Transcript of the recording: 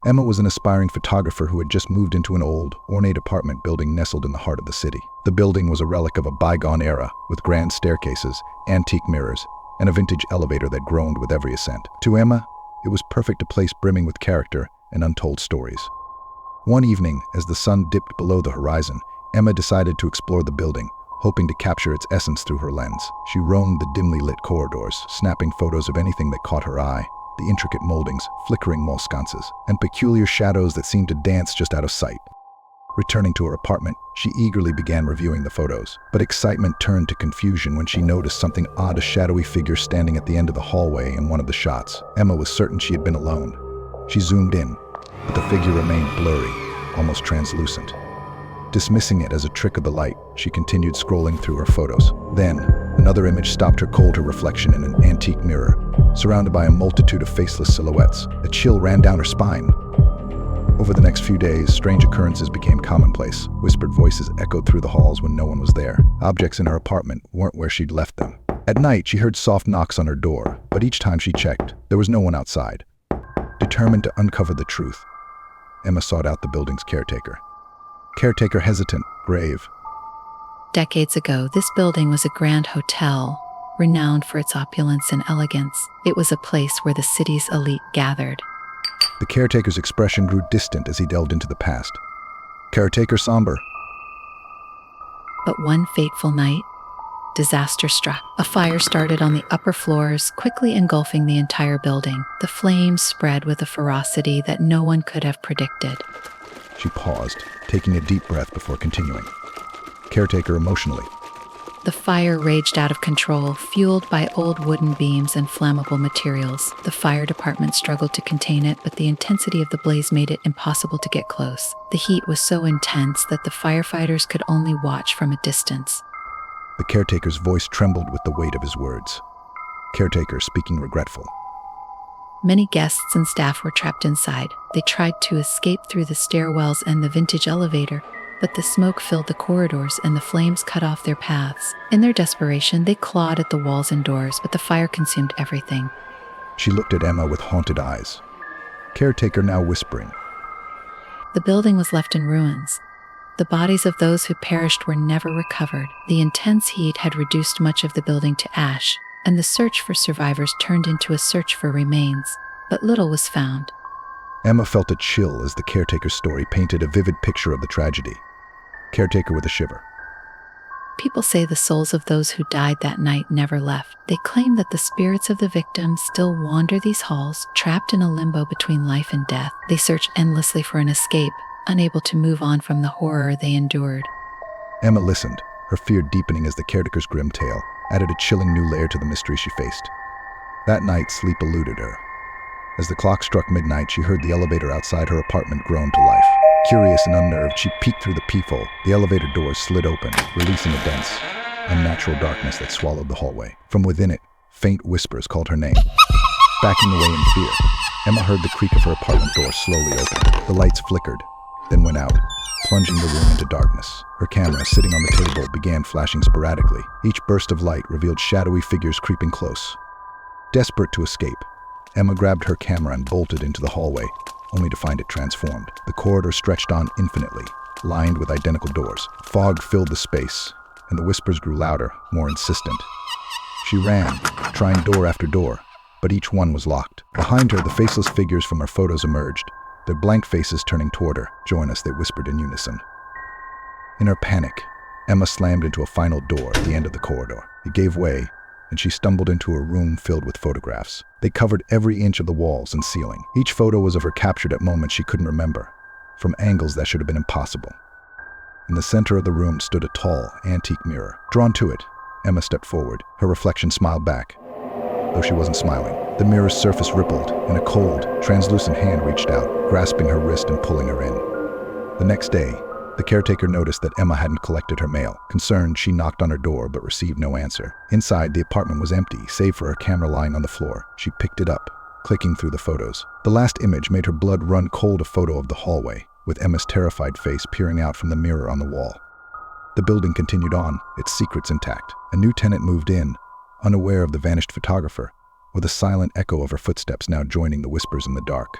Emma was an aspiring photographer who had just moved into an old, ornate apartment building nestled in the heart of the city. The building was a relic of a bygone era, with grand staircases, antique mirrors, and a vintage elevator that groaned with every ascent. To Emma, it was perfect a place brimming with character and untold stories. One evening, as the sun dipped below the horizon, Emma decided to explore the building, hoping to capture its essence through her lens. She roamed the dimly lit corridors, snapping photos of anything that caught her eye, the intricate moldings, flickering wall sconces, and peculiar shadows that seemed to dance just out of sight. Returning to her apartment, she eagerly began reviewing the photos, but excitement turned to confusion when she noticed something odd, a shadowy figure standing at the end of the hallway in one of the shots. Emma was certain she had been alone. She zoomed in, but the figure remained blurry, almost translucent. Dismissing it as a trick of the light, she continued scrolling through her photos. Then, another image stopped her cold, her reflection in an antique mirror, surrounded by a multitude of faceless silhouettes. A chill ran down her spine. Over the next few days, strange occurrences became commonplace. Whispered voices echoed through the halls when no one was there. Objects in her apartment weren't where she'd left them. At night, she heard soft knocks on her door, but each time she checked, there was no one outside. Determined to uncover the truth, Emma sought out the building's caretaker. Caretaker hesitant, grave. Decades ago, this building was a grand hotel, renowned for its opulence and elegance. It was a place where the city's elite gathered. The caretaker's expression grew distant as he delved into the past. Caretaker somber. But one fateful night, disaster struck. A fire started on the upper floors, quickly engulfing the entire building. The flames spread with a ferocity that no one could have predicted. She paused, taking a deep breath before continuing. Caretaker emotionally. The fire raged out of control, fueled by old wooden beams and flammable materials. The fire department struggled to contain it, but the intensity of the blaze made it impossible to get close. The heat was so intense that the firefighters could only watch from a distance. The caretaker's voice trembled with the weight of his words. Caretaker speaking regretful. Many guests and staff were trapped inside. They tried to escape through the stairwells and the vintage elevator, but the smoke filled the corridors and the flames cut off their paths. In their desperation, they clawed at the walls and doors, but the fire consumed everything. She looked at Emma with haunted eyes. Caretaker now whispering. The building was left in ruins. The bodies of those who perished were never recovered. The intense heat had reduced much of the building to ash, and the search for survivors turned into a search for remains, but little was found. Emma felt a chill as the caretaker's story painted a vivid picture of the tragedy. Caretaker with a shiver. People say the souls of those who died that night never left. They claim that the spirits of the victims still wander these halls, trapped in a limbo between life and death. They search endlessly for an escape, unable to move on from the horror they endured. Emma listened, her fear deepening as the caretaker's grim tale added a chilling new layer to the mystery she faced. That night, sleep eluded her. As the clock struck midnight, she heard the elevator outside her apartment groan to life. Curious and unnerved, she peeked through the peephole. The elevator doors slid open, releasing a dense, unnatural darkness that swallowed the hallway. From within it, faint whispers called her name. Backing away in fear, Emma heard the creak of her apartment door slowly open. The lights flickered, then went out, plunging the room into darkness. Her camera, sitting on the table, began flashing sporadically. Each burst of light revealed shadowy figures creeping close. Desperate to escape, Emma grabbed her camera and bolted into the hallway, only to find it transformed. The corridor stretched on infinitely, lined with identical doors. Fog filled the space, and the whispers grew louder, more insistent. She ran, trying door after door, but each one was locked. Behind her, the faceless figures from her photos emerged, their blank faces turning toward her. "Join us," they whispered in unison. In her panic, Emma slammed into a final door at the end of the corridor. It gave way, and she stumbled into a room filled with photographs. They covered every inch of the walls and ceiling. Each photo was of her captured at moments she couldn't remember, from angles that should have been impossible. In the center of the room stood a tall, antique mirror. Drawn to it, Emma stepped forward. Her reflection smiled back, though she wasn't smiling. The mirror's surface rippled, and a cold, translucent hand reached out, grasping her wrist and pulling her in. The next day, the caretaker noticed that Emma hadn't collected her mail. Concerned, she knocked on her door but received no answer. Inside, the apartment was empty, save for her camera lying on the floor. She picked it up, clicking through the photos. The last image made her blood run cold, a photo of the hallway, with Emma's terrified face peering out from the mirror on the wall. The building continued on, its secrets intact. A new tenant moved in, unaware of the vanished photographer, with a silent echo of her footsteps now joining the whispers in the dark.